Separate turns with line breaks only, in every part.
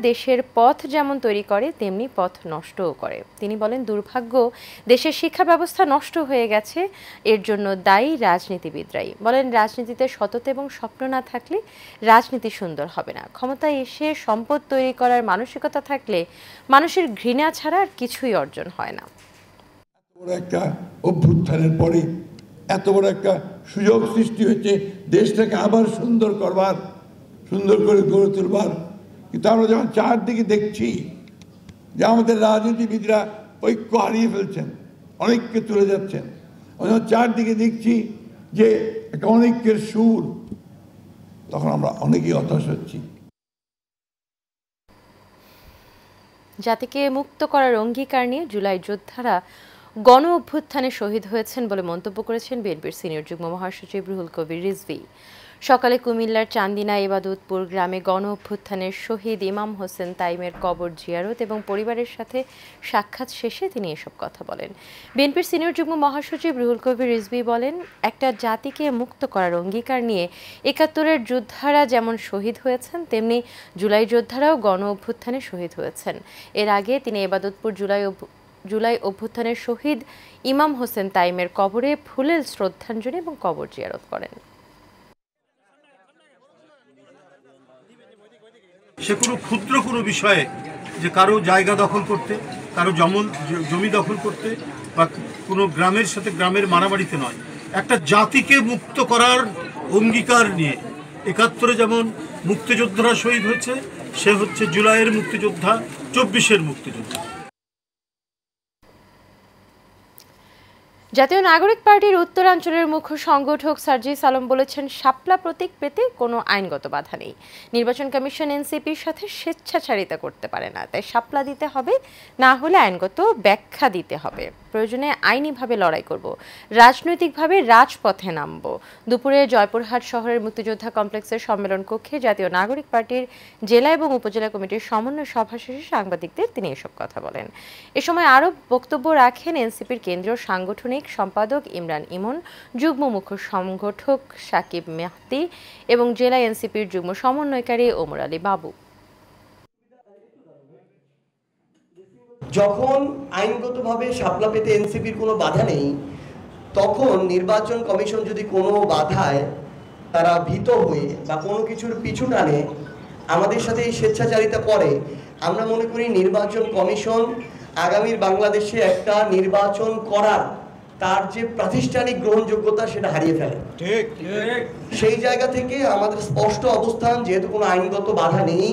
দেশের পথ যেমন তৈরি করে তেমনি পথ নষ্টও করে। তিনি বলেন, দুর্ভাগ্য দেশের শিক্ষা ব্যবস্থা নষ্ট হয়ে গেছে, এর জন্য দায়ী রাজনীতিবিদরাই। বলেন, রাজনীতিতে সততা এবং স্বপ্ন না থাকলে রাজনীতি সুন্দর হবে না। ক্ষমতায় এসে সম্পদ তৈরি করার মানসিকতা থাকলে মানুষের ঘৃণা ছাড়া আর কিছুই অর্জন হয় না।
একটা অভ্যুত্থানের পরে এত বড় একটা সুযোগ সৃষ্টি হয়েছে দেশটাকে আবার সুন্দর করবার, সুন্দর করে গড়ে তুলবার, কিন্তু আমরা যখন চারদিকে দেখছি যে আমাদের রাজনীতিবিদরা ঐক্য হারিয়ে ফেলছেন, অনেককে তুলে যাচ্ছেন, যখন চারদিকে দেখছি যে একটা অনেকের সুর, তখন আমরা অনেকেই হতাশ হচ্ছি।
জাতিকে মুক্ত করার অঙ্গীকার নিয়ে জুলাই যোদ্ধারা গণ অভ্যুত্থানে শহীদ হয়েছেন বলে মন্তব্য করেছেন বিএনপির সিনিয়র যুগ্ম মহাসচিব রুহুল কবির রিজভী। সকালে কুমিল্লার চান্দিনা ইবাদতপুর গ্রামে গণ অভ্যুত্থানের শহীদ ইমাম হোসেন তাইমের কবর জিয়ারত এবং পরিবারের সাথে সাক্ষাৎ শেষে তিনি এসব কথা বলেন। বিএনপির সিনিয়র যুগ্ম মহাসচিব রুহুল কবির রিজভী বলেন, একটা জাতিকে মুক্ত করার অঙ্গীকার নিয়ে ৭১-এর যোদ্ধারা যেমন শহীদ হয়েছেন তেমনি জুলাই যোদ্ধারাও গণ অভ্যুত্থানে শহীদ হয়েছেন। এর আগে তিনি ইবাদতপুর জুলাই অভ্যুত্থানের শহীদ ইমাম হোসেন তাইমের কবরে ফুলেল শ্রদ্ধাঞ্জলি এবং কবর জিয়ারত করেন।
সে কোনো ক্ষুদ্র কোনো বিষয়ে যে কারো জায়গা দখল করতে, কারো জমি দখল করতে বা কোনো গ্রামের সাথে গ্রামের মারামারিতে নয়, একটা জাতিকে মুক্ত করার অঙ্গীকার নিয়ে ৭১-এ যেমন মুক্তিযোদ্ধারা শহীদ হয়েছে, সে হচ্ছে জুলাইয়ের মুক্তিযোদ্ধা, ২৪-এর মুক্তিযোদ্ধা।
জাতীয় নাগরিক পার্টির উত্তরাঞ্চলের মুখ্য সংগঠক সার্জিস আলম বলেছেন, শাপলা প্রতীক পেতে কোনো আইনগত বাধা নেই। নির্বাচন কমিশন এনসিপির সাথে স্বেচ্ছাচারিতা করতে পারে না, তাই শাপলা দিতে হবে, না হলে আইনগত ব্যাখ্যা দিতে হবে। প্রয়োজনে আইনিভাবে লড়াই করব, রাজনৈতিকভাবে রাজপথে নামব। দুপুরে জয়পুরহাট শহরের মুক্তিযোদ্ধা কমপ্লেক্সের সম্মেলন কক্ষে জাতীয় নাগরিক পার্টির জেলা এবং উপজেলা কমিটির সমন্বয় সভা শেষে সাংবাদিকদের তিনি এসব কথা বলেন। এ সময় আরও বক্তব্য রাখেন এনসিপির কেন্দ্রীয় সাংগঠনিক সম্পাদক ইমরান ইমন, যুগ্ম মুখ্য সংগঠক সাকিব মেহদি এবং জেলা এনসিপির যুগ্ম সমন্বয়কারী ওমর আলী বাবু।
যখন আইনগতভাবে শাপলা পেতে এনসিপির কোনো বাধা নেই, তখন নির্বাচন কমিশন যদি কোনো বাধায় তারা ভীত হয়ে বা কোনো কিছুর পিছু টানে আমাদের সাথে এই স্বেচ্ছাচারিতা করে, আমরা মনে করি নির্বাচন কমিশন আগামীর বাংলাদেশে একটা নির্বাচন করার তার যে প্রাতিষ্ঠানিক গ্রহণযোগ্যতা সেটা হারিয়ে ফেলে।
ঠিক।
সেই জায়গা থেকে আমাদের স্পষ্ট অবস্থান, যেহেতু কোনো আইনগত বাধা নেই,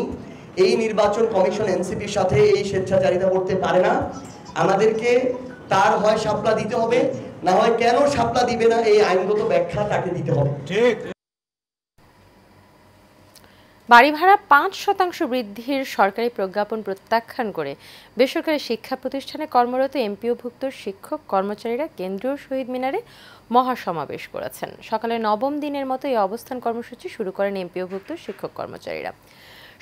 এই নির্বাচন কমিশন এনসিপির সাথে এই স্বেচ্ছাচারিতা করতে পারে না। আমাদেরকে তার হয় শাপলা দিতে হবে, না হয় কেন শাপলা দিবে না এই আইনগত ব্যাখ্যা তাকে দিতে হবে। ঠিক।
বাড়ি ভাড়া ৫% বৃদ্ধির সরকারি প্রজ্ঞাপন প্রত্যাখ্যান করে বেসরকারি শিক্ষা প্রতিষ্ঠানে কর্মরত এমপিওভুক্ত শিক্ষক কর্মচারীরা কেন্দ্রীয় শহীদ মিনারে মহাসমাবেশ করেছেন। সকালে নবম দিনের মতো এই অবস্থান কর্মসূচি শুরু করেন এমপিওভুক্ত শিক্ষক কর্মচারীরা।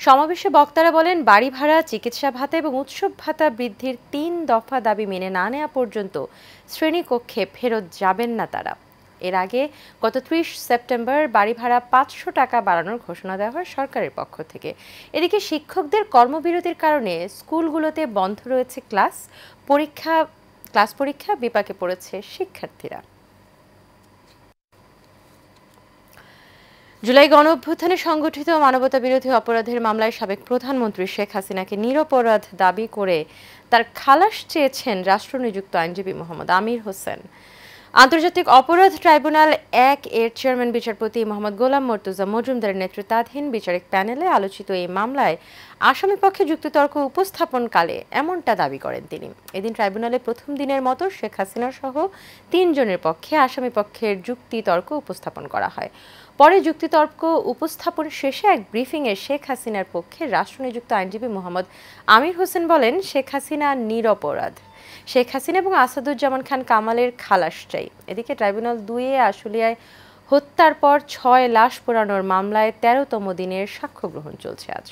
সমাবেশে বক্তারা বলেন, বাড়ি ভাড়া, চিকিৎসা ভাতা এবং উৎসব ভাতা বৃদ্ধির ৩ দফা দাবি মেনে না নেওয়া পর্যন্ত শ্রেণীকক্ষে ফেরত যাবেন না তারা। এর আগে গত ৩০ সেপ্টেম্বর বাড়ি ভাড়া ৫০০ টাকা বাড়ানোর ঘোষণা দেওয়া হয় সরকারের পক্ষ থেকে। এদিকে শিক্ষকদের কর্মবিরতির কারণে স্কুলগুলোতে বন্ধ রয়েছে ক্লাস পরীক্ষা, বিপাকে পড়েছে শিক্ষার্থীরা। জুলাই গণ অভ্যুত্থানে সংগঠিত মানবতাবিরোধী অপরাধের মামলায় সাবেক প্রধানমন্ত্রী শেখ হাসিনাকে নিরপরাধ দাবি করে তার খালাস চেয়েছেন রাষ্ট্রনিযুক্ত আইনজীবী মোহাম্মদ আমির হোসেন। আন্তর্জাতিক অপরাধ ট্রাইব্যুনাল ১ এর চেয়ারম্যান বিচারপতি মোহাম্মদ গোলাম মর্তুজা মজুমদারের নেতৃত্বাধীন বিচারিক প্যানেলে আলোচিত এই মামলায় আসামিপক্ষে যুক্তিতর্ক উপস্থাপনকালে এমনটা দাবি করেন তিনি। এদিন ট্রাইব্যুনালে প্রথম দিনের মতো শেখ হাসিনা সহ ৩ জনের পক্ষে আসামিপক্ষের যুক্তিতর্ক উপস্থাপন করা হয়। পরে যুক্তিতর্ক উপস্থাপন শেষে এক ব্রিফিংয়ে শেখ হাসিনার পক্ষে রাষ্ট্রনিযুক্ত আইনজীবী মোহাম্মদ আমির হোসেন বলেন, শেখ হাসিনা নিরপরাধ। শেখ হাসিনা এবং আসাদুজ্জামান খান কামালের খালাস চাই। এদিকে ট্রাইব্যুনাল ২ এ আশুলিয়ায় হত্যার পর ৬ লাশ পোড়ানোর মামলায় ১৩তম দিনের সাক্ষ্য গ্রহণ চলছে আজ।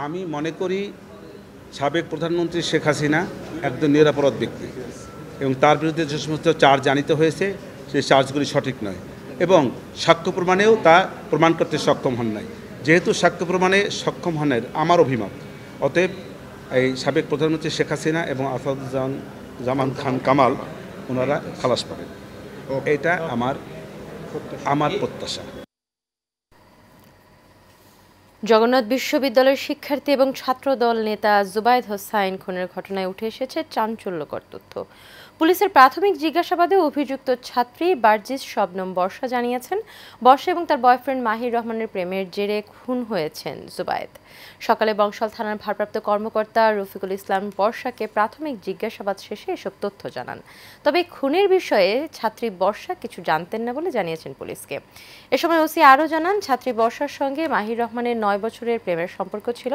আমি মনে করি সাবেক প্রধানমন্ত্রী শেখ হাসিনা একজন নিরপরাধ ব্যক্তি এবং তার বিরুদ্ধে যে সমস্ত চার্জ আনিত হয়েছে সেই চার্জগুলি সঠিক নয় এবং সাক্ষ্য প্রমাণেও তা প্রমাণ করতে সক্ষম হন নাই। যেহেতু সাক্ষ্য প্রমাণে সক্ষম হনের আমার অভিমত, অতএব এই সাবেক প্রধানমন্ত্রী শেখ হাসিনা এবং আসাদুজ্জামান খান কামাল ওনারা খালাস পাবেন, এটা আমার প্রত্যাশা।
জগন্নাথ বিশ্ববিদ্যালয়ের শিক্ষার্থী এবং ছাত্রদল নেতা জুবায়েদ হোসাইন খুনের ঘটনায় উঠে এসেছে চাঞ্চল্যকর তথ্য। পুলিশের প্রাথমিক জিজ্ঞাসাবাদে অভিযুক্ত ছাত্রী বার্জিস শবনম বর্ষা জানিয়েছেন, বর্ষা এবং তার বয়ফ্রেন্ড মাহির রহমানের প্রেমের জেরে খুন হয়েছেন জুবায়েদ। সকালে বংশাল থানার ভারপ্রাপ্ত কর্মকর্তা রফিকুল ইসলাম বর্ষাকে প্রাথমিক জিজ্ঞাসাবাদ শেষে এসব তথ্য জানান। তবে খুনের বিষয়ে ছাত্রী বর্ষা কিছু জানতেন না বলে জানিয়েছেন পুলিশকে। এ সময় ওসি আরও জানান, ছাত্রী বর্ষার সঙ্গে মাহির রহমানের 9 বছরের প্রেমের সম্পর্ক ছিল।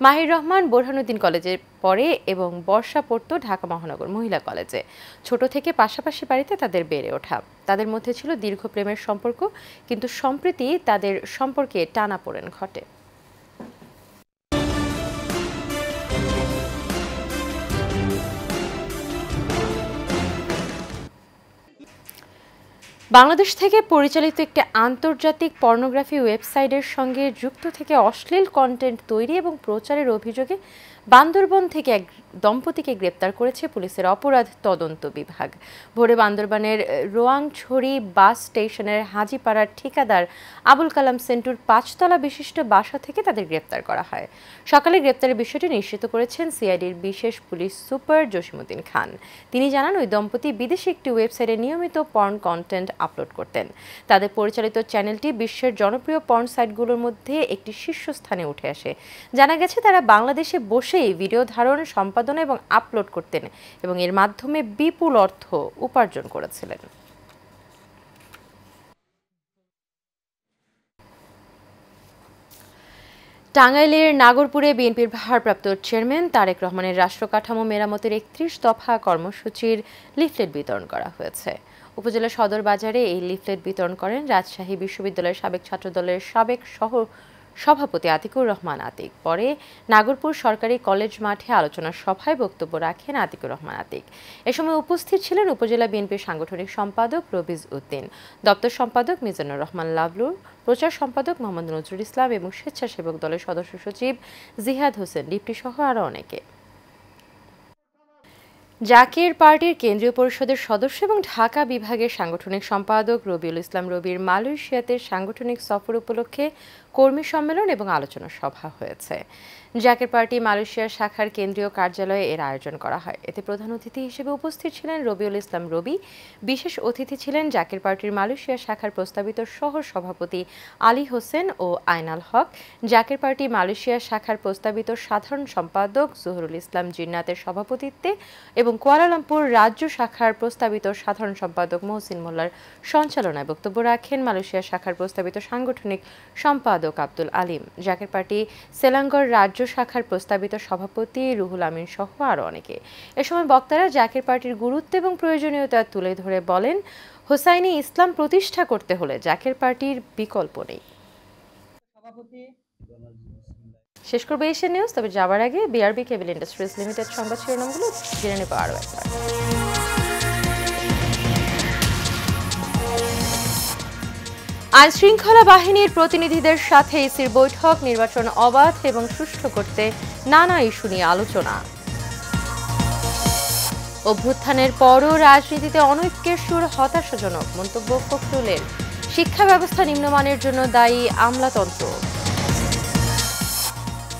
মাহির রহমান বোরহানুদ্দিন কলেজে পড়ে এবং বর্ষা পড়তো ঢাকা মহানগর মহিলা কলেজে। ছোট থেকে পাশাপাশি বাড়িতে তাদের বেড়ে ওঠা। তাদের মধ্যে ছিল দীর্ঘ প্রেমের সম্পর্ক, কিন্তু সম্প্রতি তাদের সম্পর্কে টানাপোড়েন ঘটে। বাংলাদেশ থেকে পরিচালিত একটি আন্তর্জাতিক পর্নোগ্রাফি ওয়েবসাইটের সঙ্গে যুক্ত থেকে অশ্লীল কন্টেন্ট তৈরি এবং প্রচারের অভিযোগে বান্দরবন থেকে এক দম্পতিকে গ্রেপ্তার করেছে পুলিশের অপরাধ তদন্ত বিভাগ। ভোরে বান্দরবানের রোয়াংছড়ি বাস স্টেশনের হাজিপাড়ার ঠিকাদার আবুল কালাম সেন্টুর 5 তলা বিশিষ্ট বাসা থেকে তাদের গ্রেপ্তার করা হয়। সকালে গ্রেপ্তারের বিষয়টি নিশ্চিত করেছেন সিআইডির বিশেষ পুলিশ সুপার জসিমউদ্দিন খান। তিনি জানান, ওই দম্পতি বিদেশি একটি ওয়েবসাইটে নিয়মিত পর্ন কন্টেন্ট আপলোড করতেন। তাদের পরিচালিত চ্যানেলটি বিশ্বের জনপ্রিয় পর্ন সাইটগুলোর মধ্যে একটি শীর্ষস্থানে উঠে আসে। জানা গেছে, তারা বাংলাদেশে বসেই ভিডিও ধারণ, সম্পাদন এবং আপলোড করতেন এবং এর মাধ্যমে বিপুল অর্থ উপার্জন করেছিলেন। টাঙ্গাইলের নাগরপুরে বিএনপির ভারপ্রাপ্ত চেয়ারম্যান তারেক রহমানের রাষ্ট্র কাঠামো মেরামতের 31 দফা কর্মসূচির লিফলেট বিতরণ করা হয়েছে। উপজেলা সদর বাজারে এই লিফলেট বিতরণ করেন রাজশাহী বিশ্ববিদ্যালয়ের সাবেক ছাত্রদলের সাবেক সভাপতি আতিকুর রহমান আতিক। পরে নাগরপুর সরকারি কলেজ মাঠে আলোচনা সভায় বক্তব্য রাখেন আতিকুর রহমান আতিক। এ সময় উপস্থিত ছিলেন উপজেলা বিএনপির সাংগঠনিক সম্পাদক রবিজ উদ্দিন, দপ্তর সম্পাদক মিজানুর রহমান লাভলু, প্রচার সম্পাদক মোহাম্মদ নজরুল ইসলাম এবং স্বেচ্ছাসেবক দলের সদস্য সচিব জিহাদ হোসেন ডিপটি সহ আরও অনেকে। জাকের পার্টির কেন্দ্রীয় পরিষদের সদস্য এবং ঢাকা বিভাগের সাংগঠনিক সম্পাদক রবিউল ইসলাম রবির মালয়েশিয়াতে সাংগঠনিক সফর উপলক্ষে কর্মী সম্মেলন এবং আলোচনা সভা হয়েছে। জাকের পার্টি মালয়েশিয়ার শাখার কেন্দ্রীয় কার্যালয়ে এর আয়োজন করা হয়। এতে প্রধান অতিথি হিসেবে উপস্থিত ছিলেন রবিউল ইসলাম রবি। বিশেষ অতিথি ছিলেন জাকের পার্টির মালয়েশিয়া শাখার প্রস্তাবিত সহ সভাপতি আলী হোসেন ও আইনাল হক, জাকের পার্টি মালয়েশিয়া শাখার প্রস্তাবিত সাধারণ সম্পাদক জহুরুল ইসলাম জিন্নাতের সভাপতিত্বে এবং কুয়ালালামপুর রাজ্য শাখার প্রস্তাবিত সাধারণ সম্পাদক মহসিন মোল্লার সঞ্চালনায় বক্তব্য রাখেন মালয়েশিয়া শাখার প্রস্তাবিত সাংগঠনিক সম্পাদক আব্দুল আলিম। জাকের পার্টি সেলাঙ্গর রাজ্য শাখার প্রস্তাবিত সভাপতি রুহুল আমিন সহ আরও অনেকে। এ সময় বক্তারা জাকের পার্টির গুরুত্ব এবং প্রয়োজনীয়তা তুলে ধরে বলেন, হোসাইনি ইসলাম প্রতিষ্ঠা করতে হলে জাকের পার্টির বিকল্প নেই। শেষ করবো এশিয়ান নিউজ, তবে যাওয়ার আগে বিআরবি কেবল ইন্ডাস্ট্রিজ লিমিটেড সংবাদ শিরোনামগুলো জেনে নেব আরও একবার। আইন শৃঙ্খলা বাহিনীর প্রতিনিধিদের সাথে ইসির বৈঠক, নির্বাচন অবাধ এবং সুষ্ঠু করতে নানা ইস্যু নিয়ে আলোচনা। অভ্যুত্থানের পরও রাজনীতিতে অনৈক্যের সুর হতাশাজনক মন্তব্য ফখরুলের। শিক্ষা ব্যবস্থা নিম্নমানের জন্য দায়ী আমলাতন্ত্র।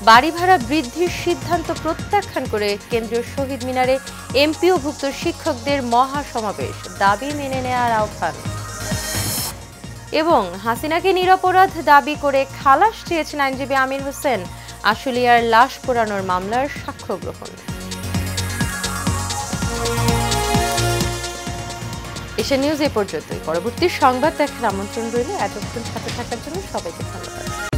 বাড়ি ভাড়া বৃদ্ধির সিদ্ধান্ত প্রত্যাখ্যান করে কেন্দ্রীয় শহীদ মিনারে এমপিওভুক্ত শিক্ষকদের মহাসমাবেশ, দাবি মেনে নেওয়ার আহ্বান। এবং হাসিনাকে নিরপরাধ দাবি করে খালাস চেয়েছেন আইনজীবী আমির হোসেন, আশুলিয়ার লাশ পোড়ানোর মামলার সাক্ষ্য গ্রহণ। এশিয়ান নিউজ এ পর্যন্তই। পরবর্তী সংবাদ দেখার আমন্ত্রণ রইল। এতক্ষণ সাথে থাকার জন্য সবাইকে ধন্যবাদ।